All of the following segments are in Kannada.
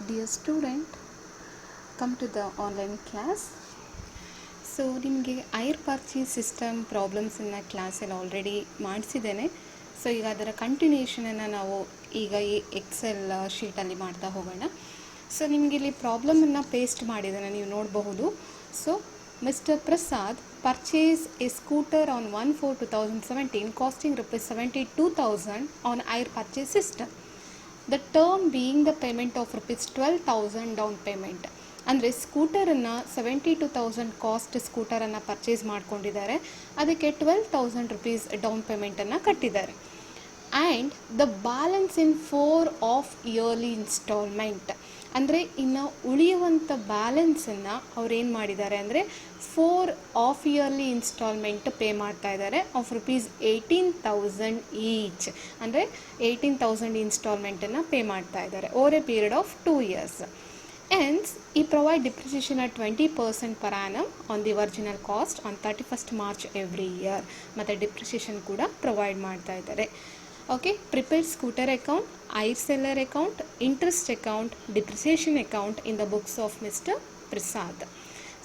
Dear student, come to the online class. So ನಿಮಗೆ ಐರ್ ಪರ್ಚೇಸ್ ಸಿಸ್ಟಮ್ ಪ್ರಾಬ್ಲಮ್ಸನ್ನು ಕ್ಲಾಸಲ್ಲಿ ಆಲ್ರೆಡಿ ಮಾಡಿಸಿದ್ದೇನೆ. ಸೊ ಈಗ ಅದರ ಕಂಟಿನ್ಯೂಷನನ್ನು ನಾವು ಈಗ ಈ ಎಕ್ಸೆಲ್ ಶೀಟಲ್ಲಿ ಮಾಡ್ತಾ ಹೋಗೋಣ. ಸೊ ನಿಮಗೆ ಇಲ್ಲಿ ಪ್ರಾಬ್ಲಮನ್ನು ಪೇಸ್ಟ್ ಮಾಡಿದ್ದೇನೆ, ನೀವು ನೋಡಬಹುದು. So mister Prasad purchase a scooter on 1/4/2017 costing ₹72,000 on hire purchase system. The term being the payment of ₹12,000 down payment. ಅಂದರೆ ಸ್ಕೂಟರನ್ನು 72,000 ಕಾಸ್ಟ್ ಸ್ಕೂಟರನ್ನು ಪರ್ಚೇಸ್ ಮಾಡ್ಕೊಂಡಿದ್ದಾರೆ, ಅದಕ್ಕೆ ₹12,000 ಡೌನ್ ಪೇಮೆಂಟನ್ನು ಕಟ್ಟಿದ್ದಾರೆ. And the balance in 4 of yearly instalment, ಅಂದರೆ ಇನ್ನು ಉಳಿಯುವಂಥ ಬ್ಯಾಲೆನ್ಸನ್ನು ಅವ್ರು ಏನು ಮಾಡಿದ್ದಾರೆ ಅಂದರೆ 4 ಆಫ್ ಇಯರ್ಲಿ ಇನ್ಸ್ಟಾಲ್ಮೆಂಟ್ ಪೇ ಮಾಡ್ತಾ ಇದ್ದಾರೆ ಆಫ್ ₹18,000 ಈಚ್. ಅಂದರೆ 18,000 ಇನ್ಸ್ಟಾಲ್ಮೆಂಟನ್ನು ಪೇ ಮಾಡ್ತಾ ಇದ್ದಾರೆ over A period of 2 years. Hence, he provide depreciation at 20% per annum on the original cost on 31st March every year. ಮತ್ತು ಡಿಪ್ರಿಸಿಯೇಷನ್ ಕೂಡ ಪ್ರೊವೈಡ್ ಮಾಡ್ತಾ ಇದ್ದಾರೆ. Okay, prepared scooter account, hire seller account, interest account, depreciation account in the books of mister Prasad.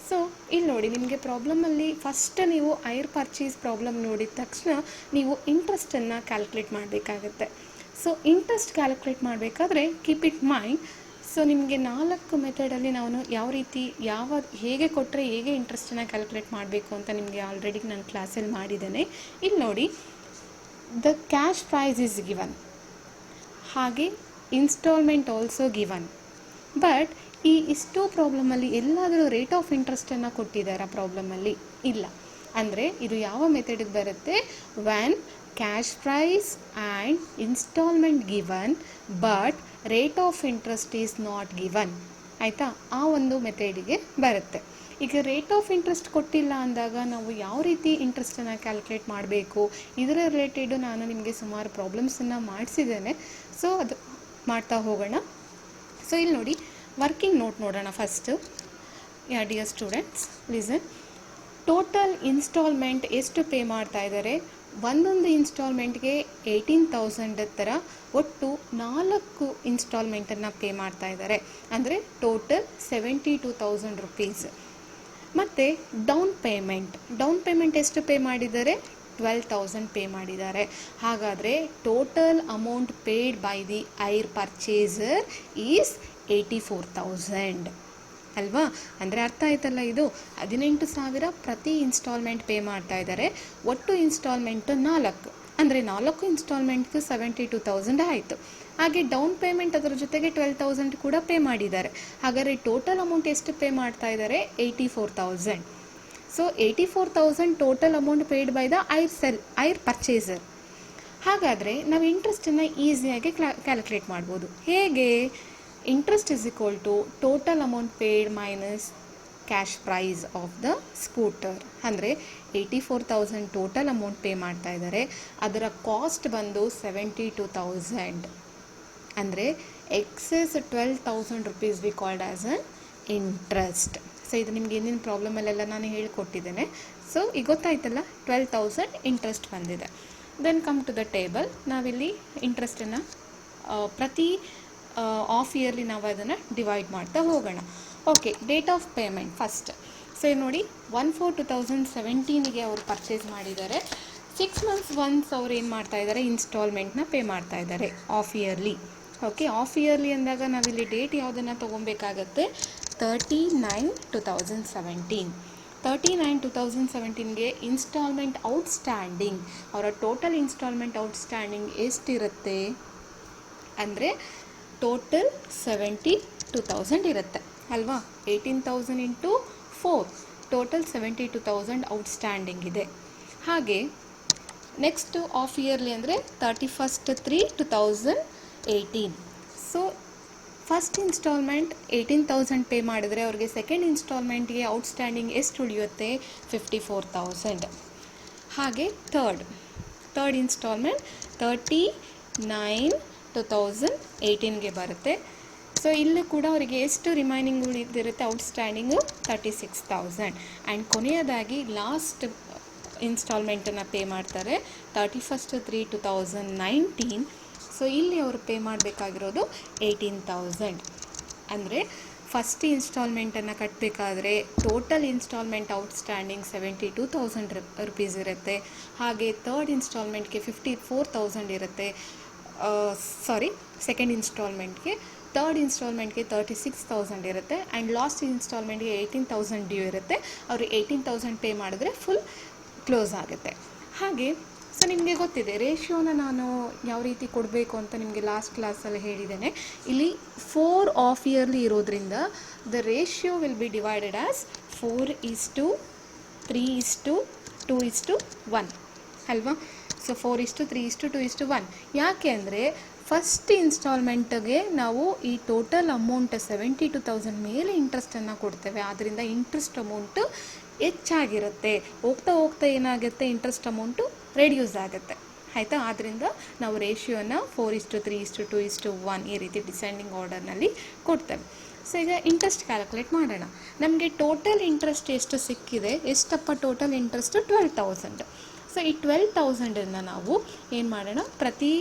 So ಇಲ್ಲಿ ನೋಡಿ, ನಿಮಗೆ ಪ್ರಾಬ್ಲಮಲ್ಲಿ ಫಸ್ಟ್ ನೀವು ಐರ್ ಪರ್ಚೇಸ್ ಪ್ರಾಬ್ಲಮ್ ನೋಡಿದ ತಕ್ಷಣ ನೀವು ಇಂಟ್ರೆಸ್ಟನ್ನು ಕ್ಯಾಲ್ಕುಲೇಟ್ ಮಾಡಬೇಕಾಗತ್ತೆ. ಸೊ ಇಂಟ್ರೆಸ್ಟ್ ಕ್ಯಾಲ್ಕುಲೇಟ್ ಮಾಡಬೇಕಾದ್ರೆ ಕೀಪ್ ಇಟ್ ಮೈಂಡ್. ಸೊ ನಿಮಗೆ 4 ಮೆಥಡಲ್ಲಿ ನಾನು ಯಾವ ರೀತಿ ಹೇಗೆ ಕೊಟ್ಟರೆ ಹೇಗೆ ಇಂಟ್ರೆಸ್ಟನ್ನು ಕ್ಯಾಲ್ಕುಲೇಟ್ ಮಾಡಬೇಕು ಅಂತ ನಿಮಗೆ ಆಲ್ರೆಡಿ ನಾನು ಕ್ಲಾಸಲ್ಲಿ ಮಾಡಿದ್ದೇನೆ. ಇಲ್ಲಿ ನೋಡಿ, the cash price is given, ಹಾಗೆ ಇನ್ಸ್ಟಾಲ್ಮೆಂಟ್ ಆಲ್ಸೋ ಗಿವನ್. ಬಟ್ ಈ ಇಷ್ಟು ಪ್ರಾಬ್ಲಮಲ್ಲಿ ಎಲ್ಲಾದರೂ ರೇಟ್ ಆಫ್ ಇಂಟ್ರೆಸ್ಟನ್ನು ಕೊಟ್ಟಿದ್ದಾರೆ ಪ್ರಾಬ್ಲಮಲ್ಲಿ? ಇಲ್ಲ. ಅಂದರೆ ಇದು ಯಾವ ಮೆಥಡಿಗೆ ಬರುತ್ತೆ? When cash price and instalment given but rate of interest is not given. ಆಯಿತಾ? ಆ ಒಂದು ಮೆಥಡಿಗೆ ಬರುತ್ತೆ. ಈಗ ರೇಟ್ ಆಫ್ ಇಂಟ್ರೆಸ್ಟ್ ಕೊಟ್ಟಿಲ್ಲ ಅಂದಾಗ ನಾವು ಯಾವ ರೀತಿ ಇಂಟ್ರೆಸ್ಟನ್ನು ಕ್ಯಾಲ್ಕುಲೇಟ್ ಮಾಡಬೇಕು, ಇದರ ರಿಲೇಟೆಡು ನಾನು ನಿಮಗೆ ಸುಮಾರು ಪ್ರಾಬ್ಲಮ್ಸನ್ನು ಮಾಡಿಸಿದ್ದೇನೆ. ಸೊ ಅದು ಮಾಡ್ತಾ ಹೋಗೋಣ. ಸೊ ಇಲ್ಲಿ ನೋಡಿ, ವರ್ಕಿಂಗ್ ನೋಟ್ ನೋಡೋಣ first. Dear students listen. Total instalment ಎಷ್ಟು ಪೇ ಮಾಡ್ತಾ ಇದ್ದಾರೆ? ಒಂದೊಂದು ಇನ್ಸ್ಟಾಲ್ಮೆಂಟ್ಗೆ 18,000 ಥರ ಒಟ್ಟು 4 ಇನ್ಸ್ಟಾಲ್ಮೆಂಟನ್ನು ಪೇ ಮಾಡ್ತಾ ಇದ್ದಾರೆ. ಅಂದರೆ ಟೋಟಲ್ ₹72,000. ಮತ್ತು ಡೌನ್ ಪೇಮೆಂಟ್ ಎಷ್ಟು ಪೇ ಮಾಡಿದ್ದಾರೆ? 12,000 ಪೇ ಮಾಡಿದ್ದಾರೆ. ಹಾಗಾದರೆ total amount paid by the hire purchaser is 84,000 ಅಲ್ವಾ? ಅಂದರೆ ಅರ್ಥ ಆಯ್ತಲ್ಲ, ಇದು 18,000 ಪ್ರತಿ ಇನ್ಸ್ಟಾಲ್ಮೆಂಟ್ ಪೇ ಮಾಡ್ತಾ ಇದ್ದಾರೆ. ಒಟ್ಟು ಇನ್ಸ್ಟಾಲ್ಮೆಂಟು 4, ಅಂದರೆ 4 ಇನ್ಸ್ಟಾಲ್ಮೆಂಟ್ಗೆ 72,000 ಆಯಿತು. ಹಾಗೆ ಡೌನ್ ಪೇಮೆಂಟ್ ಅದರ ಜೊತೆಗೆ 12,000 ಕೂಡ ಪೇ ಮಾಡಿದ್ದಾರೆ. ಹಾಗಾದರೆ ಟೋಟಲ್ ಅಮೌಂಟ್ ಎಷ್ಟು ಪೇ ಮಾಡ್ತಾ ಇದ್ದಾರೆ? 84,000. So 84,000 total amount paid by the hire purchaser. ಹಾಗಾದರೆ ನಾವು ಇಂಟ್ರೆಸ್ಟನ್ನು ಈಸಿಯಾಗಿ ಕ್ಯಾಲ್ಕುಲೇಟ್ ಮಾಡ್ಬೋದು. ಹೇಗೆ? Interest is equal to total amount paid minus cash price of the scooter. ಅಂದರೆ 84,000 ಟೋಟಲ್ ಅಮೌಂಟ್ ಪೇ ಮಾಡ್ತಾ ಇದ್ದಾರೆ, ಅದರ ಕಾಸ್ಟ್ ಬಂದು 72,000. ಅಂದರೆ excess ₹12,000 we called as an interest. So ಇದು ನಿಮ್ಗೆ ಏನೇನು ಪ್ರಾಬ್ಲಮಲ್ಲೆಲ್ಲ ನಾನು ಹೇಳಿಕೊಟ್ಟಿದ್ದೇನೆ. ಸೊ ಈಗ ಗೊತ್ತಾಯ್ತಲ್ಲ, 12,000 ಇಂಟ್ರೆಸ್ಟ್ ಬಂದಿದೆ. Then come to the table. ನಾವಿಲ್ಲಿ ಇಂಟ್ರೆಸ್ಟನ್ನು ಪ್ರತಿ ಆಫ್ ಇಯರ್ಲಿ ನಾವು ಅದನ್ನು ಡಿವೈಡ್ ಮಾಡ್ತಾ ಹೋಗೋಣ. Okay, date of payment first. So ನೋಡಿ, 1/4/2017ಗೆ ಅವರು ಪರ್ಚೇಸ್ ಮಾಡಿದ್ದಾರೆ. 6 months ಒನ್ಸ್ ಅವ್ರು ಏನು ಮಾಡ್ತಾ ಇದ್ದಾರೆ? ಇನ್ಸ್ಟಾಲ್ಮೆಂಟ್ನ ಪೇ ಮಾಡ್ತಾ ಇದ್ದಾರೆ of yearly. Okay, of yearly ಅಂದಾಗ ನಾವಿಲ್ಲಿ ಡೇಟ್ ಯಾವುದನ್ನು ತೊಗೊಬೇಕಾಗತ್ತೆ? 30/9/2017. 30/9/2017ಗೆ ಇನ್ಸ್ಟಾಲ್ಮೆಂಟ್ ಔಟ್ಸ್ಟ್ಯಾಂಡಿಂಗ್, ಅವರ ಟೋಟಲ್ ಇನ್ಸ್ಟಾಲ್ಮೆಂಟ್ ಔಟ್ಸ್ಟ್ಯಾಂಡಿಂಗ್ ಎಷ್ಟಿರುತ್ತೆ ಅಂದರೆ ಟೋಟಲ್ 72,000 ಇರುತ್ತೆ ಅಲ್ವಾ? 18,000 ಇಂಟು 4, ಟೋಟಲ್ 72,000 ಔಟ್ಸ್ಟ್ಯಾಂಡಿಂಗ್ ಇದೆ. ಹಾಗೆ ನೆಕ್ಸ್ಟ್ ಆಫ್ ಇಯರ್ಲಿ ಅಂದರೆ 31/3/2018. ಸೊ ಫಸ್ಟ್ ಇನ್ಸ್ಟಾಲ್ಮೆಂಟ್ 18,000 ಪೇ ಮಾಡಿದರೆ ಅವ್ರಿಗೆ ಸೆಕೆಂಡ್ ಇನ್ಸ್ಟಾಲ್ಮೆಂಟ್ಗೆ ಔಟ್ಸ್ಟ್ಯಾಂಡಿಂಗ್ ಎಷ್ಟು ಉಳಿಯುತ್ತೆ? 54,000. ಹಾಗೆ ಥರ್ಡ್ ಇನ್ಸ್ಟಾಲ್ಮೆಂಟ್ 30/9/2018ಗೆ ಬರುತ್ತೆ. ಸೊ ಇಲ್ಲೂ ಕೂಡ ಅವರಿಗೆ ಎಷ್ಟು ರಿಮೈನಿಂಗ್ ಉಳಿದಿರುತ್ತೆ? ಔಟ್ಸ್ಟ್ಯಾಂಡಿಂಗು 36,000. ಆ್ಯಂಡ್ ಕೊನೆಯದಾಗಿ ಲಾಸ್ಟ್ ಇನ್ಸ್ಟಾಲ್ಮೆಂಟನ್ನು ಪೇ ಮಾಡ್ತಾರೆ 31/3/2019. ಸೊ ಇಲ್ಲಿ ಅವರು ಪೇ ಮಾಡಬೇಕಾಗಿರೋದು 18,000. ಅಂದರೆ ಫಸ್ಟ್ ಇನ್ಸ್ಟಾಲ್ಮೆಂಟನ್ನು ಕಟ್ಟಬೇಕಾದ್ರೆ ಟೋಟಲ್ ಇನ್ಸ್ಟಾಲ್ಮೆಂಟ್ ಔಟ್ಸ್ಟ್ಯಾಂಡಿಂಗ್ 72,000 ರುಪೀಸ್ ಇರುತ್ತೆ. ಹಾಗೆ ಥರ್ಡ್ ಇನ್ಸ್ಟಾಲ್ಮೆಂಟ್ಗೆ 54,000 ಇರುತ್ತೆ. ಸೆಕೆಂಡ್ ಇನ್ಸ್ಟಾಲ್ಮೆಂಟ್ಗೆ, ಥರ್ಡ್ ಇನ್ಸ್ಟಾಲ್ಮೆಂಟ್ಗೆ 36,000 ಇರುತ್ತೆ. ಆ್ಯಂಡ್ ಲಾಸ್ಟ್ ಇನ್ಸ್ಟಾಲ್ಮೆಂಟ್ಗೆ 18,000 ಡ್ಯೂ ಇರುತ್ತೆ. ಅವರು 18,000 ಪೇ ಮಾಡಿದ್ರೆ ಫುಲ್ ಕ್ಲೋಸ್ ಆಗುತ್ತೆ. ಹಾಗೆ ಸೊ ನಿಮಗೆ ಗೊತ್ತಿದೆ ರೇಷಿಯೋನ ನಾನು ಯಾವ ರೀತಿ ಕೊಡಬೇಕು ಅಂತ ನಿಮಗೆ ಲಾಸ್ಟ್ ಕ್ಲಾಸಲ್ಲಿ ಹೇಳಿದ್ದೇನೆ. ಇಲ್ಲಿ 4 ಆಫ್ ಇಯರ್ಲಿ ಇರೋದ್ರಿಂದ the ratio will be divided as 4:3:2:1 ಅಲ್ವಾ? ಸೊ 4:3:2:1. ಯಾಕೆ ಅಂದರೆ ಫಸ್ಟ್ ಇನ್ಸ್ಟಾಲ್ಮೆಂಟ್ಗೆ ನಾವು ಈ ಟೋಟಲ್ ಅಮೌಂಟ್ 72,000 ಮೇಲೆ ಇಂಟ್ರೆಸ್ಟನ್ನು ಕೊಡ್ತೇವೆ. ಆದ್ದರಿಂದ ಇಂಟ್ರೆಸ್ಟ್ ಅಮೌಂಟು ಹೆಚ್ಚಾಗಿರುತ್ತೆ. ಹೋಗ್ತಾ ಹೋಗ್ತಾ ಏನಾಗುತ್ತೆ, ಇಂಟ್ರೆಸ್ಟ್ ಅಮೌಂಟು ರೆಡ್ಯೂಸ್ ಆಗುತ್ತೆ. ಆಯಿತಾ? ಆದ್ದರಿಂದ ನಾವು ರೇಷಿಯೋನ 4:3:2:1 ಈ ರೀತಿ ಡಿಸೆಂಡಿಂಗ್ ಆರ್ಡರ್ನಲ್ಲಿ ಕೊಡ್ತೇವೆ. ಸೊ ಈಗ ಇಂಟ್ರೆಸ್ಟ್ ಕ್ಯಾಲ್ಕುಲೇಟ್ ಮಾಡೋಣ. ನಮಗೆ ಟೋಟಲ್ ಇಂಟ್ರೆಸ್ಟ್ ಎಷ್ಟು ಸಿಕ್ಕಿದೆ, ಎಷ್ಟಪ್ಪ ಟೋಟಲ್ ಇಂಟ್ರೆಸ್ಟು? 12,000. ಸೊ ಈ 12,000ಅನ್ನು ನಾವು ಏನು ಮಾಡೋಣ,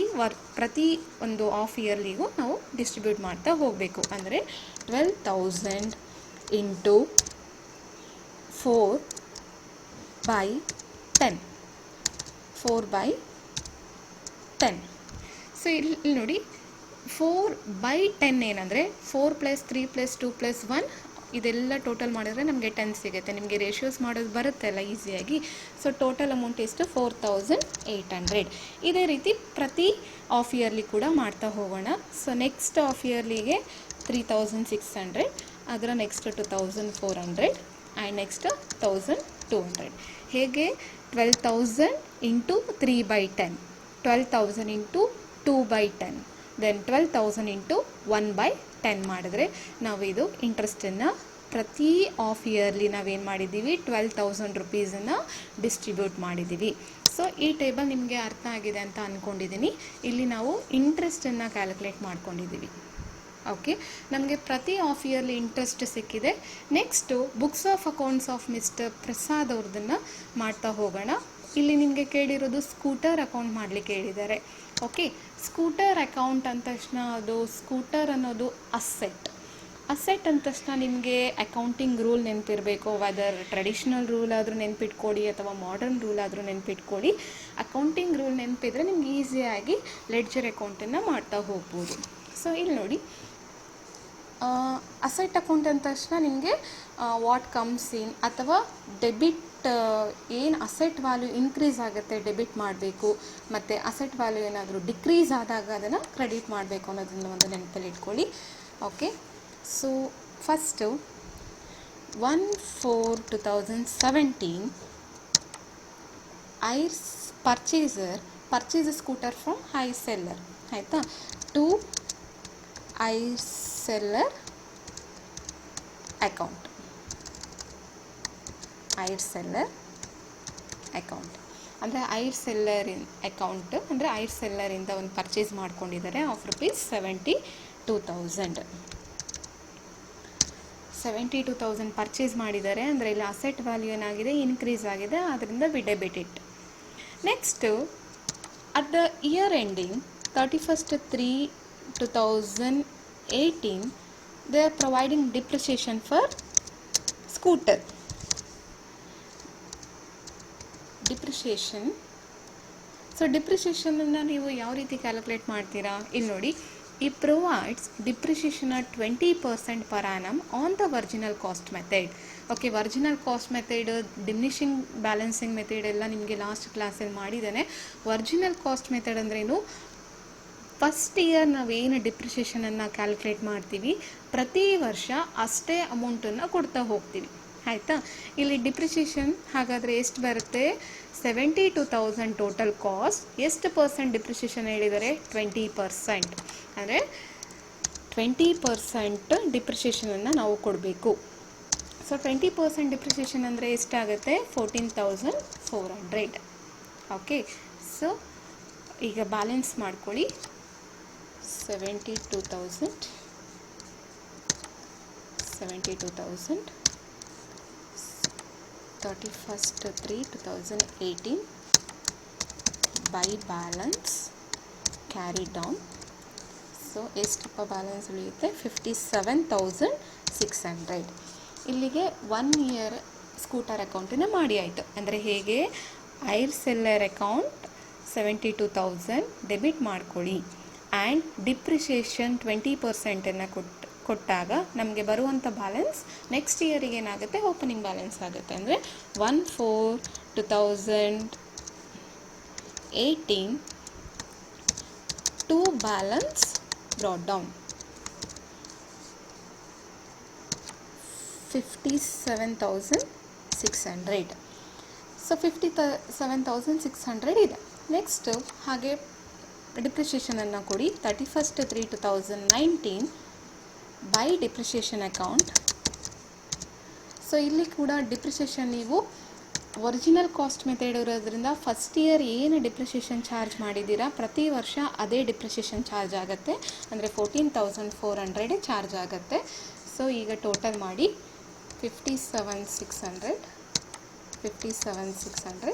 ಪ್ರತಿ ಒಂದು ಆಫ್ ಇಯರ್ಲಿಗೂ ನಾವು ಡಿಸ್ಟ್ರಿಬ್ಯೂಟ್ ಮಾಡ್ತಾ ಹೋಗಬೇಕು. ಅಂದರೆ 12,000 ಇಂಟು 4/10. 4/10. ಸೊ ಇಲ್ಲಿ ನೋಡಿ 4/10 ಏನಂದರೆ 4 + 3 + 2 + 1 ಇದೆಲ್ಲ ಟೋಟಲ್ ಮಾಡಿದ್ರೆ ನಮಗೆ 10 ಸಿಗುತ್ತೆ. ನಿಮಗೆ ರೇಷಿಯೋಸ್ ಮಾಡೋದು ಬರುತ್ತೆ ಅಲ್ಲ ಈಸಿಯಾಗಿ. ಸೊ ಟೋಟಲ್ ಅಮೌಂಟ್ ಎಷ್ಟು? 4,800. ಇದೇ ರೀತಿ ಪ್ರತಿ ಆಫ್ ಇಯರ್ಲಿ ಕೂಡ ಮಾಡ್ತಾ ಹೋಗೋಣ. ಸೊ ನೆಕ್ಸ್ಟ್ ಆಫ್ ಇಯರ್ಲಿಗೆ 3,600, ಅದರ ನೆಕ್ಸ್ಟ್ 2,400 ಆ್ಯಂಡ್ ನೆಕ್ಸ್ಟ್ 1,200. ಹೇಗೆ? 12,000 ಇಂಟು 3/10, 12,000 ಇಂಟು 2/10, ದೆನ್ 12,000 ಇಂಟು 1/10 ಮಾಡಿದ್ರೆ ನಾವು ಇದು ಇಂಟ್ರೆಸ್ಟನ್ನು ಪ್ರತಿ ಆಫ್ ಇಯರ್ಲಿ ನಾವೇನು ಮಾಡಿದ್ದೀವಿ, 12,000 ರುಪೀಸನ್ನು ಡಿಸ್ಟ್ರಿಬ್ಯೂಟ್ ಮಾಡಿದ್ದೀವಿ. ಸೊ ಈ ಟೇಬಲ್ ನಿಮಗೆ ಅರ್ಥ ಆಗಿದೆ ಅಂತ ಅಂದ್ಕೊಂಡಿದ್ದೀನಿ. ಇಲ್ಲಿ ನಾವು ಇಂಟ್ರೆಸ್ಟನ್ನು ಕ್ಯಾಲ್ಕುಲೇಟ್ ಮಾಡ್ಕೊಂಡಿದ್ದೀವಿ. ಓಕೆ, ನಮಗೆ ಪ್ರತಿ ಆಫ್ ಇಯರ್ಲಿ ಇಂಟ್ರೆಸ್ಟ್ ಸಿಕ್ಕಿದೆ. Next books of accounts of mister Prasad ಅವ್ರದ್ದನ್ನು ಮಾಡ್ತಾ ಹೋಗೋಣ. ಇಲ್ಲಿ ನಿಮಗೆ ಕೇಳಿರೋದು ಸ್ಕೂಟರ್ ಅಕೌಂಟ್ ಮಾಡಲಿಕ್ಕೆ ಹೇಳಿದ್ದಾರೆ. ಓಕೆ, ಸ್ಕೂಟರ್ ಅಕೌಂಟ್ ಅಂದ ತಕ್ಷಣ ಅದು ಸ್ಕೂಟರ್ ಅನ್ನೋದು ಅಸೆಟ್ ಅಂದ ತಕ್ಷಣ ನಿಮಗೆ ಅಕೌಂಟಿಂಗ್ ರೂಲ್ ನೆನಪಿರಬೇಕು. ವೆದರ್ ಟ್ರೆಡಿಷ್ನಲ್ ರೂಲ್ ಆದರೂ ನೆನಪಿಟ್ಕೊಳ್ಳಿ ಅಥವಾ ಮಾಡರ್ನ್ ರೂಲ್ ಆದರೂ ನೆನಪಿಟ್ಕೊಳ್ಳಿ. ಅಕೌಂಟಿಂಗ್ ರೂಲ್ ನೆನಪಿದ್ರೆ ನಿಮ್ಗೆ ಈಸಿಯಾಗಿ ಲೆಡ್ಜರ್ ಅಕೌಂಟನ್ನು ಮಾಡ್ತಾ ಹೋಗ್ಬೋದು. ಸೊ ಇಲ್ಲಿ ನೋಡಿ, ಅಸೆಟ್ ಅಕೌಂಟ್ ಅಂದ ತಕ್ಷಣ ನಿಮಗೆ ವಾಟ್ ಕಮ್ಸ್ ಇನ್ ಅಥವಾ ಡೆಬಿಟ್, ಏನು ಅಸೆಟ್ ವ್ಯಾಲ್ಯೂ ಇನ್ಕ್ರೀಸ್ ಆಗುತ್ತೆ ಡೆಬಿಟ್ ಮಾಡಬೇಕು, ಮತ್ತು ಅಸೆಟ್ ವ್ಯಾಲ್ಯೂ ಏನಾದರೂ ಡಿಕ್ರೀಸ್ ಆದಾಗ ಅದನ್ನು ಕ್ರೆಡಿಟ್ ಮಾಡಬೇಕು ಅನ್ನೋದನ್ನು ಒಂದು ನೆನಪಲ್ಲಿ ಇಟ್ಕೊಳ್ಳಿ. Okay, so first 1/4/2017 hirers purchase scooter from hire seller. ಆಯಿತಾ? To hire seller account, hire seller account ಅಂದರೆ ಐರ್ ಸೆಲ್ಲರ್ ಅಕೌಂಟ್ ಅಂದರೆ ಐರ್ ಸೆಲ್ಲರಿಂದ ಒಂದು ಪರ್ಚೇಸ್ ಮಾಡ್ಕೊಂಡಿದ್ದಾರೆ ಆಫ್ ₹72,000. 72,000 ಪರ್ಚೇಸ್ ಮಾಡಿದ್ದಾರೆ ಅಂದರೆ ಇಲ್ಲಿ ಅಸೆಟ್ ವ್ಯಾಲ್ಯೂ ಏನಾಗಿದೆ, ಇನ್ಕ್ರೀಸ್ ಆಗಿದೆ. ಆದ್ದರಿಂದ we debit it. Next at the year ending 31/3/2018 they are providing depreciation for scooter. Depreciation. So ಡಿಪ್ರಿಷಿಯೇಷನನ್ನು ನೀವು ಯಾವ ರೀತಿ ಕ್ಯಾಲ್ಕುಲೇಟ್ ಮಾಡ್ತೀರಾ? ಇಲ್ಲಿ ನೋಡಿ, ಈ provides depreciation 20% per annum on the original cost method. Okay, original cost method, diminishing balancing method ಎಲ್ಲ ನಿಮಗೆ ಲಾಸ್ಟ್ ಕ್ಲಾಸಲ್ಲಿ ಮಾಡಿದ್ದೇನೆ. ವರ್ಜಿನಲ್ ಕಾಸ್ಟ್ ಮೆಥಡ್ ಅಂದ್ರೇನು? ಫಸ್ಟ್ ಇಯರ್ ನಾವೇನು ಡಿಪ್ರಿಷಿಯೇಷನನ್ನು ಕ್ಯಾಲ್ಕುಲೇಟ್ ಮಾಡ್ತೀವಿ, ಪ್ರತಿ ವರ್ಷ ಅಷ್ಟೇ ಅಮೌಂಟನ್ನು ಕೊಡ್ತಾ ಹೋಗ್ತೀವಿ. ಆಯಿತಾ? ಇಲ್ಲಿ ಡಿಪ್ರಿಷಿಯೇಷನ್ ಹಾಗಾದರೆ ಎಷ್ಟು ಬರುತ್ತೆ? 72,000 ಟೋಟಲ್ ಕಾಸ್ಟ್. ಎಷ್ಟು ಪರ್ಸೆಂಟ್ ಡಿಪ್ರಿಷಿಯೇಷನ್ ಹೇಳಿದರೆ? 20%. ಅಂದರೆ 20% ಡಿಪ್ರಿಷಿಯೇಷನನ್ನು ನಾವು ಕೊಡಬೇಕು. ಸೊ 20% ಡಿಪ್ರಿಷಿಯೇಷನ್ ಅಂದರೆ ಎಷ್ಟಾಗುತ್ತೆ? 14,400. ಓಕೆ, ಸೊ ಈಗ ಬ್ಯಾಲೆನ್ಸ್ ಮಾಡ್ಕೊಳ್ಳಿ. 72,000 31/3/2018 by balance carried down so ಎಷ್ಟಪ್ಪ ಬ್ಯಾಲೆನ್ಸ್ ಉಳಿಯುತ್ತೆ? 57,600. ಇಲ್ಲಿಗೆ 1 ಇಯರ್ ಸ್ಕೂಟರ್ ಅಕೌಂಟನ್ನು ಮಾಡಿ ಆಯಿತು. ಅಂದರೆ ಹೇಗೆ ಐರ್ ಸೆಲ್ಲರ್ ಅಕೌಂಟ್ 72,000 ಡೆಬಿಟ್ ಮಾಡ್ಕೊಳ್ಳಿ ಆ್ಯಂಡ್ ಡಿಪ್ರಿಷಿಯೇಷನ್ 20% ಕೊಟ್ಟಾಗ ನಮಗೆ ಬರುವಂಥ ಬ್ಯಾಲೆನ್ಸ್ ನೆಕ್ಸ್ಟ್ ಇಯರಿಗೆ ಏನಾಗುತ್ತೆ? ಓಪನಿಂಗ್ ಬ್ಯಾಲೆನ್ಸ್ ಆಗುತ್ತೆ. ಅಂದರೆ 1/4/2018 to balance brought down 57,600. So 57,600 ಇದೆ. ನೆಕ್ಸ್ಟು ಹಾಗೆ ಡಿಪ್ರಿಷಿಯೇಷನನ್ನು ಕೊಡಿ. 31/3/2019 ಬೈ ಡಿಪ್ರಿಷಿಯೇಷನ್ ಅಕೌಂಟ್. ಸೊ ಇಲ್ಲಿ ಕೂಡ ಡಿಪ್ರಿಷಿಯೇಷನ್ ನೀವು ಒರಿಜಿನಲ್ ಕಾಸ್ಟ್ ಮೆಥಡ್ ಇರೋದ್ರಿಂದ ಫಸ್ಟ್ ಇಯರ್ ಏನು ಡಿಪ್ರಿಷಿಯೇಷನ್ ಚಾರ್ಜ್ ಮಾಡಿದ್ದೀರಾ ಪ್ರತಿ ವರ್ಷ ಅದೇ ಡಿಪ್ರಿಷಿಯೇಷನ್ ಚಾರ್ಜ್ ಆಗುತ್ತೆ. ಅಂದರೆ 14,400 ಚಾರ್ಜ್ ಆಗುತ್ತೆ. ಸೊ ಈಗ ಟೋಟಲ್ ಮಾಡಿ 57,600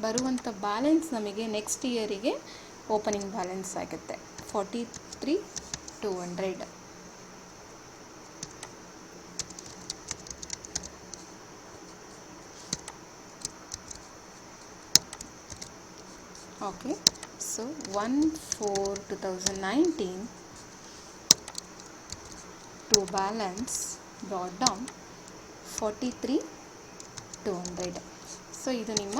ಬರುವಂಥ ಬ್ಯಾಲೆನ್ಸ್ ನಮಗೆ ನೆಕ್ಸ್ಟ್ ಇಯರಿಗೆ ಓಪನಿಂಗ್ ಬ್ಯಾಲೆನ್ಸ್ ಆಗುತ್ತೆ 43,200. Okay, so 1/4/2019 to balance brought down 43,200. So ಇದು ನಿಮ್ಮ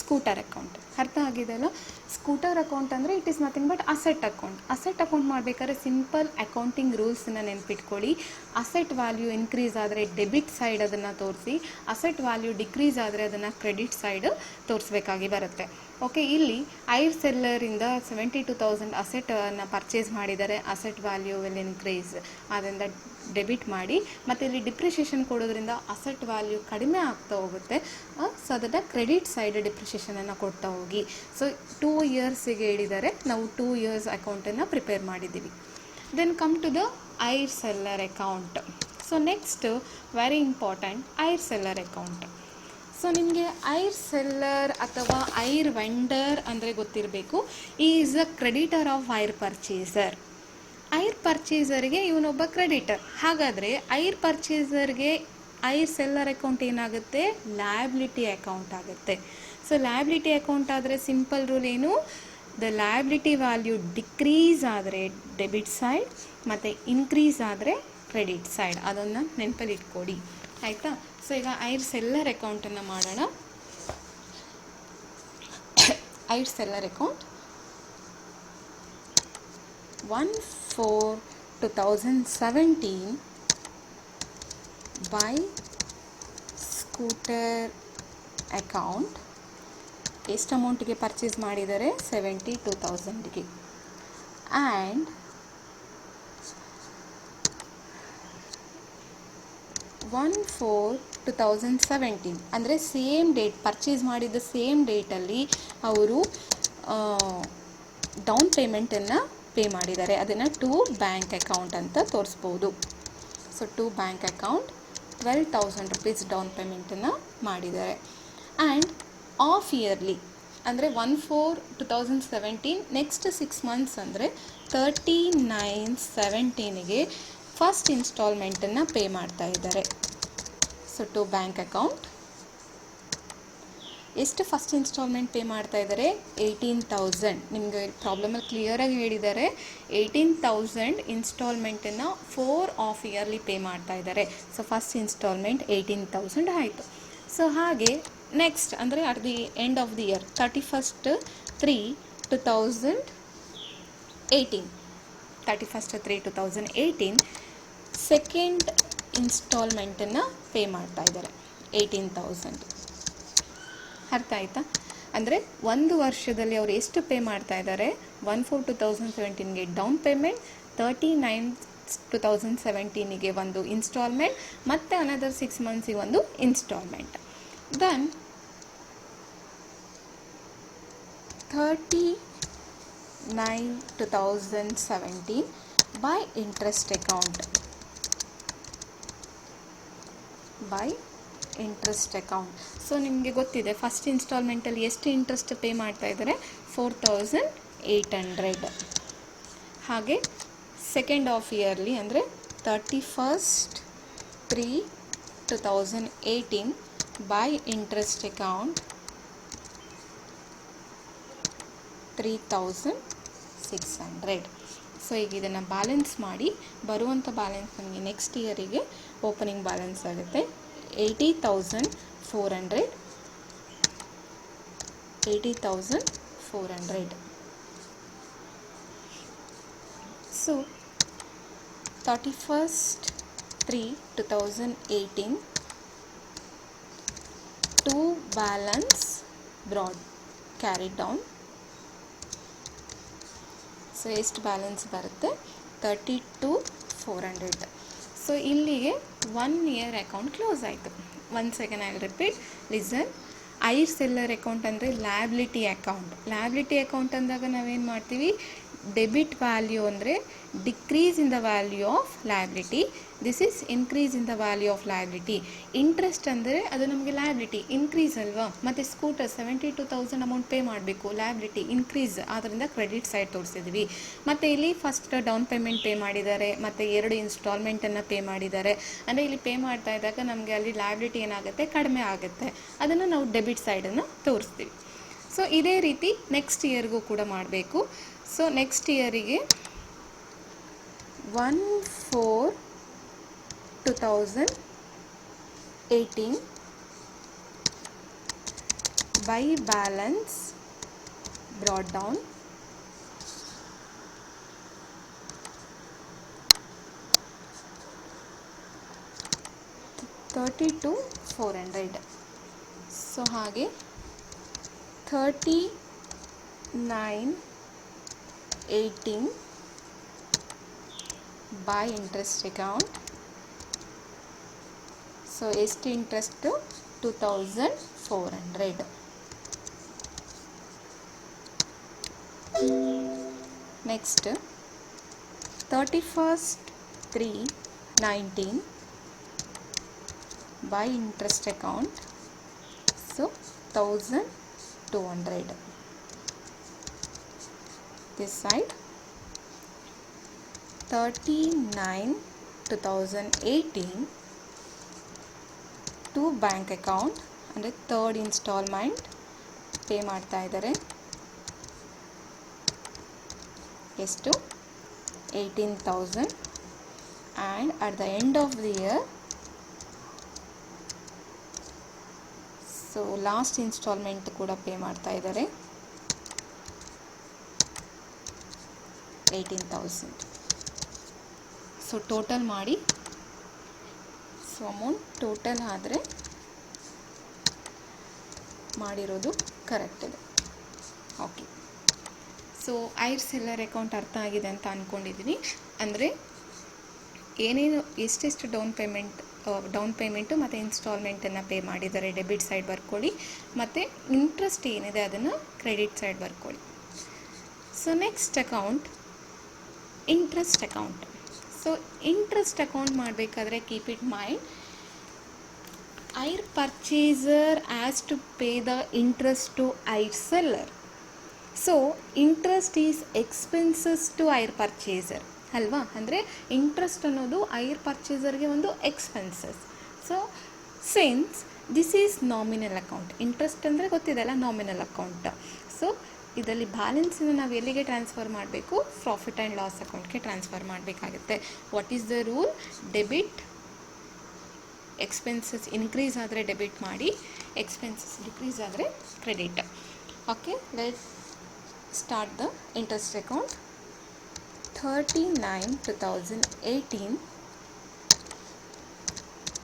ಸ್ಕೂಟರ್ ಅಕೌಂಟ್. ಅರ್ಥ ಆಗಿದೆಯಲ್ಲ? ಸ್ಕೂಟರ್ ಅಕೌಂಟ್ ಅಂದರೆ it is nothing but asset account. Asset account ಮಾಡಬೇಕಾದ್ರೆ ಸಿಂಪಲ್ ಅಕೌಂಟಿಂಗ್ ರೂಲ್ಸನ್ನ ನೆನ್ಪಿಟ್ಕೊಳ್ಳಿ. ಅಸೆಟ್ ವ್ಯಾಲ್ಯೂ ಇನ್ಕ್ರೀಸ್ ಆದರೆ ಡೆಬಿಟ್ ಸೈಡ್ ಅದನ್ನು ತೋರಿಸಿ, ಅಸೆಟ್ ವ್ಯಾಲ್ಯೂ ಡಿಕ್ರೀಸ್ ಆದರೆ ಅದನ್ನು ಕ್ರೆಡಿಟ್ ಸೈಡ್ ತೋರಿಸ್ಬೇಕಾಗಿ ಬರುತ್ತೆ. ಓಕೆ, ಇಲ್ಲಿ ಐರ್ ಸೆಲ್ಲರಿಂದ 72,000 ಅಸೆಟನ್ನು ಪರ್ಚೇಸ್ ಮಾಡಿದರೆ ಅಸೆಟ್ ವ್ಯಾಲ್ಯೂ ವಿಲ್ ಇನ್ಕ್ರೀಸ್, ಅದರಿಂದ ಡೆಬಿಟ್ ಮಾಡಿ. ಮತ್ತು ಇಲ್ಲಿ ಡಿಪ್ರಿಷಿಯೇಷನ್ ಕೊಡೋದ್ರಿಂದ ಅಸೆಟ್ ವ್ಯಾಲ್ಯೂ ಕಡಿಮೆ ಆಗ್ತಾ ಹೋಗುತ್ತೆ. ಸೊ ಅದನ್ನು ಕ್ರೆಡಿಟ್ ಸೈಡ್ ಡಿಪ್ರಿಷಿಯೇಷನನ್ನು ಕೊಡ್ತಾ ಹೋಗಿ. ಸೊ 2 ಇಯರ್ಸಿಗೆ ಹೇಳಿದರೆ ನಾವು 2 ಇಯರ್ಸ್ ಅಕೌಂಟನ್ನು ಪ್ರಿಪೇರ್ ಮಾಡಿದ್ದೀವಿ. Then come to the hire seller account. So next very important hire seller account. So ನಿಮಗೆ ಐರ್ ಸೆಲ್ಲರ್ ಅಥವಾ ಐರ್ ವೆಂಡರ್ ಅಂದರೆ ಗೊತ್ತಿರಬೇಕು. Is a creditor of hire purchaser. Hire ಪರ್ಚೇಸರ್ಗೆ ಇವನೊಬ್ಬ ಕ್ರೆಡಿಟರ್. ಹಾಗಾದರೆ ಐರ್ ಪರ್ಚೇಸರ್ಗೆ ಐರ್ ಸೆಲ್ಲರ್ ಅಕೌಂಟ್ ಏನಾಗುತ್ತೆ? ಲಯಬಿಲಿಟಿ ಅಕೌಂಟ್ ಆಗುತ್ತೆ. ಸೊ ಲಯಬಿಲಿಟಿ ಅಕೌಂಟ್ ಆದರೆ ಸಿಂಪಲ್ ರೂಲ್ ಏನು? ದ ಲಯಬಿಲಿಟಿ ವ್ಯಾಲ್ಯೂ ಡಿಕ್ರೀಸ್ ಆದರೆ ಡೆಬಿಟ್ ಸೈಡ್ ಮತ್ತು ಇನ್ಕ್ರೀಸ್ ಆದರೆ ಕ್ರೆಡಿಟ್ ಸೈಡ್. ಅದನ್ನು ನೆನಪಲ್ಲಿ ಇಟ್ಕೊಡಿ, ಆಯಿತಾ? ಸೊ ಈಗ ಐರ್ ಸೆಲ್ಲರ್ ಅಕೌಂಟನ್ನು ಮಾಡೋಣ. Hire seller account 1/4/2017 by scooter account. ಎಷ್ಟು ಅಮೌಂಟಿಗೆ ಪರ್ಚೇಸ್ ಮಾಡಿದ್ದಾರೆ? 72,000ಗೆ. ಆ್ಯಂಡ್ 1/4/2017 ಅಂದರೆ ಸೇಮ್ ಡೇಟ್ ಪರ್ಚೇಸ್ ಮಾಡಿದ ಸೇಮ್ ಡೇಟಲ್ಲಿ ಅವರು ಡೌನ್ ಪೇಮೆಂಟನ್ನು ಪೇ ಮಾಡಿದ್ದಾರೆ. ಅದನ್ನು ಟು ಬ್ಯಾಂಕ್ ಅಕೌಂಟ್ ಅಂತ ತೋರಿಸ್ಬೋದು. So to bank account 12,000 rupees down ಪೇಮೆಂಟನ್ನು ಮಾಡಿದ್ದಾರೆ. ಆ್ಯಂಡ್ ಆಫ್ ಇಯರ್ಲಿ ಅಂದರೆ 1/4/2017 ನೆಕ್ಸ್ಟ್ 6 months ಅಂದರೆ 39/17ಗೆ ಫಸ್ಟ್ ಇನ್ಸ್ಟಾಲ್ಮೆಂಟನ್ನು ಪೇ ಮಾಡ್ತಾ ಇದ್ದಾರೆ. ಸೊ ಟು ಬ್ಯಾಂಕ್ ಅಕೌಂಟ್ ಎಷ್ಟು ಫಸ್ಟ್ ಇನ್ಸ್ಟಾಲ್ಮೆಂಟ್ ಪೇ ಮಾಡ್ತಾ ಇದ್ದಾರೆ? 18,000. ನಿಮಗೆ ಪ್ರಾಬ್ಲಮಲ್ಲಿ ಕ್ಲಿಯರಾಗಿ ಹೇಳಿದ್ದಾರೆ. 18,000 ಇನ್ಸ್ಟಾಲ್ಮೆಂಟನ್ನು 4 ಆಫ್ ಇಯರ್ಲಿ ಪೇ ಮಾಡ್ತಾ ಇದ್ದಾರೆ. ಸೊ ಫಸ್ಟ್ ಇನ್ಸ್ಟಾಲ್ಮೆಂಟ್ 18,000 ಆಯಿತು. ಸೊ ಹಾಗೆ ನೆಕ್ಸ್ಟ್ ಅಂದರೆ at the end of the year 31/3/2018 second ಇನ್ಸ್ಟಾಲ್ಮೆಂಟನ್ನು ಪೇ ಮಾಡ್ತಾ ಇದ್ದಾರೆ 18,000. ಅರ್ಥ ಆಯಿತಾ? ಅಂದರೆ ಒಂದು ವರ್ಷದಲ್ಲಿ ಅವರು ಎಷ್ಟು ಪೇ ಮಾಡ್ತಾ ಇದ್ದಾರೆ? 1/4/2017ಗೆ ಡೌನ್ ಪೇಮೆಂಟ್, 39/2017ಗೆ ಒಂದು ಇನ್ಸ್ಟಾಲ್ಮೆಂಟ್, ಮತ್ತು ಅನದರ್ 6 monthsಗೆ ಒಂದು instalment. Then 39/2017 by interest account. So ನಿಮಗೆ ಗೊತ್ತಿದೆ ಫಸ್ಟ್ ಇನ್ಸ್ಟಾಲ್ಮೆಂಟಲ್ಲಿ ಎಷ್ಟು ಇಂಟ್ರೆಸ್ಟ್ ಪೇ ಮಾಡ್ತಾ ಇದ್ದಾರೆ? 4,000 800. ಹಾಗೆ ಸೆಕೆಂಡ್ ಆಫ್ ಇಯರ್ಲಿ ಅಂದರೆ 31/3/2018 ಬೈ ಇಂಟ್ರೆಸ್ಟ್ ಅಕೌಂಟ್ 3600. ಸೊ ಈಗ ಇದನ್ನು ಬ್ಯಾಲೆನ್ಸ್ ಮಾಡಿ ಬರುವಂಥ ಬ್ಯಾಲೆನ್ಸ್ ನಮಗೆ ನೆಕ್ಸ್ಟ್ ಇಯರಿಗೆ ಓಪನಿಂಗ್ ಬ್ಯಾಲೆನ್ಸ್ ಆಗುತ್ತೆ 80,400. So 31/3/2018 to balance brought carried down. So ಎಷ್ಟು ಬ್ಯಾಲೆನ್ಸ್ ಬರುತ್ತೆ 32,400. ಸೊ ಇಲ್ಲಿಗೆ 1 ಇಯರ್ ಅಕೌಂಟ್ ಕ್ಲೋಸ್ ಆಯಿತು. One second I will repeat, listen. Hire seller account ಅಂದರೆ ಲ್ಯಾಬಿಲಿಟಿ ಅಕೌಂಟ್. ಲ್ಯಾಬಿಲಿಟಿ ಅಕೌಂಟ್ ಅಂದಾಗ ನಾವೇನು ಮಾಡ್ತೀವಿ, ಡೆಬಿಟ್ ವ್ಯಾಲ್ಯೂ ಅಂದರೆ decrease in the value of liability, this is increase in the value of liability. Interest ಅಂದರೆ ಅದು ನಮಗೆ ಲಯಬಿಲಿಟಿ ಇನ್ಕ್ರೀಸ್ ಅಲ್ವಾ, ಮತ್ತು ಸ್ಕೂಟರ್ 72,000 ಅಮೌಂಟ್ ಪೇ ಮಾಡಬೇಕು, ಲಯಬಿಲಿಟಿ ಇನ್ಕ್ರೀಸ್, ಆದ್ದರಿಂದ ಕ್ರೆಡಿಟ್ ಸೈಡ್ ತೋರಿಸಿದ್ವಿ. ಮತ್ತು ಇಲ್ಲಿ ಫಸ್ಟ್ ಡೌನ್ ಪೇಮೆಂಟ್ ಪೇ ಮಾಡಿದ್ದಾರೆ ಮತ್ತು 2 ಇನ್ಸ್ಟಾಲ್ಮೆಂಟನ್ನು ಪೇ ಮಾಡಿದ್ದಾರೆ. ಅಂದರೆ ಇಲ್ಲಿ ಪೇ ಮಾಡ್ತಾ ಇದ್ದಾಗ ನಮಗೆ ಅಲ್ಲಿ ಲಯಬಿಲಿಟಿ ಏನಾಗುತ್ತೆ, ಕಡಿಮೆ ಆಗುತ್ತೆ, ಅದನ್ನು ನಾವು ಡೆಬಿಟ್ ಸೈಡನ್ನು ತೋರಿಸ್ತೀವಿ. ಸೊ ಇದೇ ರೀತಿ ನೆಕ್ಸ್ಟ್ ಇಯರ್ಗೂ ಕೂಡ ಮಾಡಬೇಕು. ಸೊ ನೆಕ್ಸ್ಟ್ ಇಯರಿಗೆ 1/4/2018 by balance brought down 32,400. So ಹಾಗೆ 39/18 by interest account. ಸೊ ಎಷ್ಟು interest 2,400. Next 31/3/19 by interest account. So 1,200. This side 39/2018 to bank account ಅಂದರೆ ಥರ್ಡ್ ಇನ್ಸ್ಟಾಲ್ಮೆಂಟ್ ಪೇ ಮಾಡ್ತಾ ಇದ್ದಾರೆ. ಎಷ್ಟು 18,000. And at the end of the year, so last installment ಕೂಡ ಪೇ ಮಾಡ್ತಾ ಇದ್ದಾರೆ 18,000. ಸೊ ಟೋಟಲ್ ಮಾಡಿ, ಸೊ ಅಮೌಂಟ್ ಟೋಟಲ್ ಆದರೆ ಮಾಡಿರೋದು ಕರೆಕ್ಟ್ ಇದೆ. ಓಕೆ, ಸೊ ಐರ್ ಸೆಲ್ಲರ್ ಅಕೌಂಟ್ ಅರ್ಥ ಆಗಿದೆ ಅಂತ ಅಂದ್ಕೊಂಡಿದ್ದೀನಿ. ಅಂದರೆ ಏನೇನು ಎಷ್ಟೆಷ್ಟು ಡೌನ್ ಪೇಮೆಂಟು ಮತ್ತು ಇನ್ಸ್ಟಾಲ್ಮೆಂಟನ್ನು ಪೇ ಮಾಡಿದ್ದಾರೆ ಡೆಬಿಟ್ ಸೈಡ್ ಬರ್ಕೊಳ್ಳಿ, ಮತ್ತು ಇಂಟ್ರೆಸ್ಟ್ ಏನಿದೆ ಅದನ್ನು ಕ್ರೆಡಿಟ್ ಸೈಡ್ ಬರ್ಕೊಳ್ಳಿ. So next account interest account. So interest account ಮಾಡಬೇಕಾದ್ರೆ keep it mind, hire purchaser has to pay the interest to hire seller. So interest is expenses to hire purchaser ಅಲ್ವಾ. ಅಂದರೆ ಇಂಟ್ರೆಸ್ಟ್ ಅನ್ನೋದು ಐರ್ ಪರ್ಚೇಸರ್ಗೆ ಒಂದು expenses. So since this is nominal account, interest ಅಂದರೆ ಗೊತ್ತಿದೆಲ್ಲ ನಾಮಿನಲ್ ಅಕೌಂಟ್. ಸೊ ಇದರಲ್ಲಿ ಬ್ಯಾಲೆನ್ಸನ್ನು ನಾವು ಎಲ್ಲಿಗೆ ಟ್ರಾನ್ಸ್ಫರ್ ಮಾಡಬೇಕು, ಪ್ರಾಫಿಟ್ ಆ್ಯಂಡ್ ಲಾಸ್ ಅಕೌಂಟ್ಗೆ ಟ್ರಾನ್ಸ್ಫರ್ ಮಾಡಬೇಕಾಗುತ್ತೆ. What is the rule, debit expenses increase ಆದರೆ ಡೆಬಿಟ್ ಮಾಡಿ, ಎಕ್ಸ್ಪೆನ್ಸಸ್ ಡಿಕ್ರೀಸ್ ಆದರೆ credit. Okay, let start the interest account. 39/2018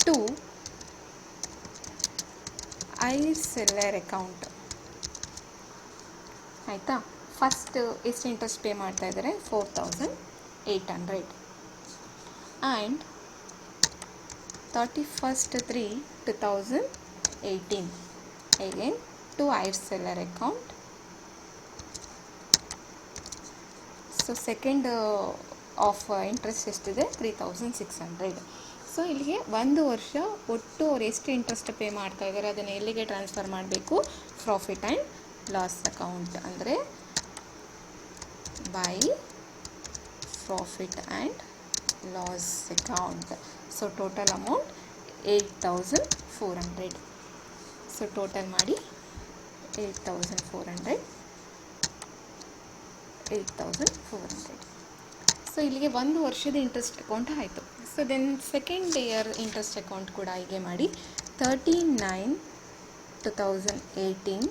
to hire seller account. ಆಯಿತಾ, ಫಸ್ಟ್ ಎಷ್ಟು ಇಂಟ್ರೆಸ್ಟ್ ಪೇ ಮಾಡ್ತಾ ಇದ್ದಾರೆ 4,800. And 31/3/2018 again to hire seller account. So second of interest ಎಷ್ಟಿದೆ 3,600. ಸೊ ಇಲ್ಲಿಗೆ 1 ವರ್ಷ ಒಟ್ಟು ಅವ್ರು ಎಷ್ಟು ಇಂಟ್ರೆಸ್ಟ್ ಪೇ ಮಾಡ್ತಾ ಇದ್ದಾರೆ ಅದನ್ನು ಎಲ್ಲಿಗೆ ಟ್ರಾನ್ಸ್ಫರ್ ಮಾಡಬೇಕು, ಪ್ರಾಫಿಟ್ ಆ್ಯಂಡ್ ಲಾಸ್ ಅಕೌಂಟ್. ಅಂದರೆ by profit and loss account. So total amount 8400. So total ಮಾಡಿ 8400. ಸೊ ಇಲ್ಲಿಗೆ 1 ವರ್ಷದ ಇಂಟ್ರೆಸ್ಟ್ ಅಕೌಂಟ್ ಆಯಿತು. So then second year interest account ಕೂಡ ಹೀಗೆ ಮಾಡಿ 39/2018,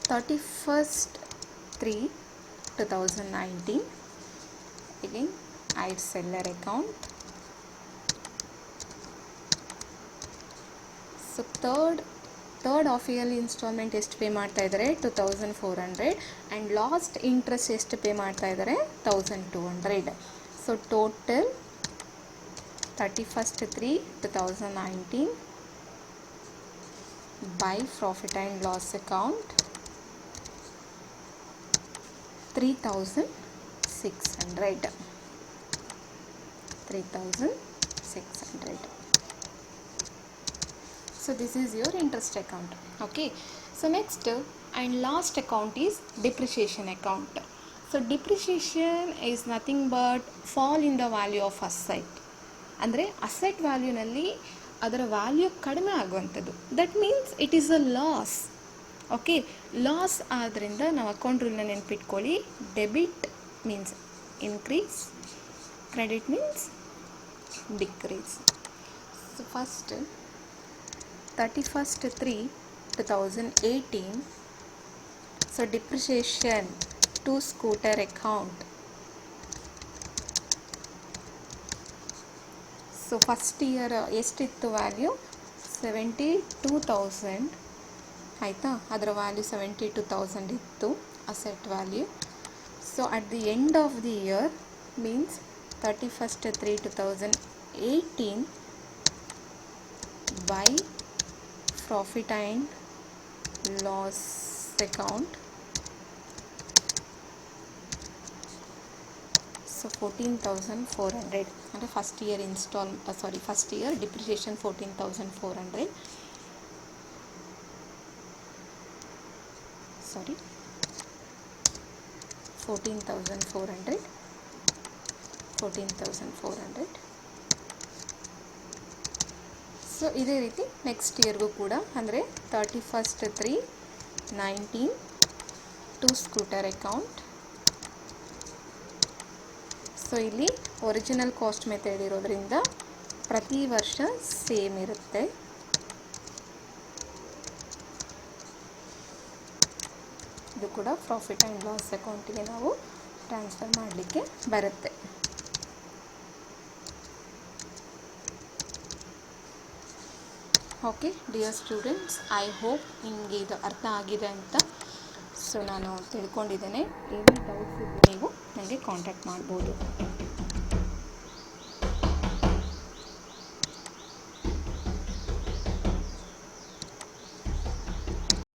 31/3/2019. again add seller account. So third half yearly instalment ಎಷ್ಟು ಪೇ ಮಾಡ್ತಾ ಇದ್ದಾರೆ 2400 ಆ್ಯಂಡ್ ಲಾಸ್ಟ್ ಇಂಟ್ರೆಸ್ಟ್ ಎಷ್ಟು ಪೇ ಮಾಡ್ತಾ ಇದ್ದಾರೆ 1200. So total 31/3/2019 by profit and loss account 3600. So this is your interest account. Okay, so next and last account is depreciation account. So depreciation is nothing but fall in the value of asset. ಅಂದರೆ ಅಸೆಟ್ ವ್ಯಾಲ್ಯೂನಲ್ಲಿ ಅದರ ವ್ಯಾಲ್ಯೂ ಕಡಿಮೆ ಆಗುವಂಥದ್ದು. That means it is a loss. Okay, loss ಆದ್ದರಿಂದ ನಾವು ಅಕೌಂಟ್ ರೂಲ್ನ ನೆನ್ಪಿಟ್ಕೊಳ್ಳಿ. Debit means increase, credit means decrease. So first 31/3/2018. So depreciation to scooter account. So first year ಎಷ್ಟಿತ್ತು ವ್ಯಾಲ್ಯೂ 72,000 ಆಯಿತಾ. ಅದರ ವ್ಯಾಲ್ಯೂ 72,000 ಇತ್ತು asset value. So at the end of the year means 31/3/2018 by profit and loss account. So 14,400 ಅಂದರೆ first year first year depreciation 14,400. 14,400. So ಇದೇ ರೀತಿ ನೆಕ್ಸ್ಟ್ ಇಯರ್ಗೂ ಕೂಡ ಅಂದರೆ 31/3/19 ಟು ಸ್ಕೂಟರ್ ಅಕೌಂಟ್. ಸೊ ಇಲ್ಲಿ ಒರಿಜಿನಲ್ ಕಾಸ್ಟ್ ಮೆಥಡ್ ಇರೋದ್ರಿಂದ ಪ್ರತಿ ವರ್ಷ ಸೇಮ್ ಇರುತ್ತೆ. ಇದು ಕೂಡ ಪ್ರಾಫಿಟ್ ಆ್ಯಂಡ್ ಲಾಸ್ ಅಕೌಂಟಿಗೆ ನಾವು ಟ್ರಾನ್ಸ್ಫರ್ ಮಾಡಲಿಕ್ಕೆ ಬರುತ್ತೆ. Okay dear students, I hope ನಿಮಗೆ ಇದು ಅರ್ಥ ಆಗಿದೆ ಅಂತ ಸೊ ನಾನು ತಿಳ್ಕೊಂಡಿದ್ದೇನೆ. ಏನೇ ಡೌಟ್ಸ್ ಇದ್ದರೆ ನೀವು ನನಗೆ ಕಾಂಟ್ಯಾಕ್ಟ್ ಮಾಡ್ಬೋದು.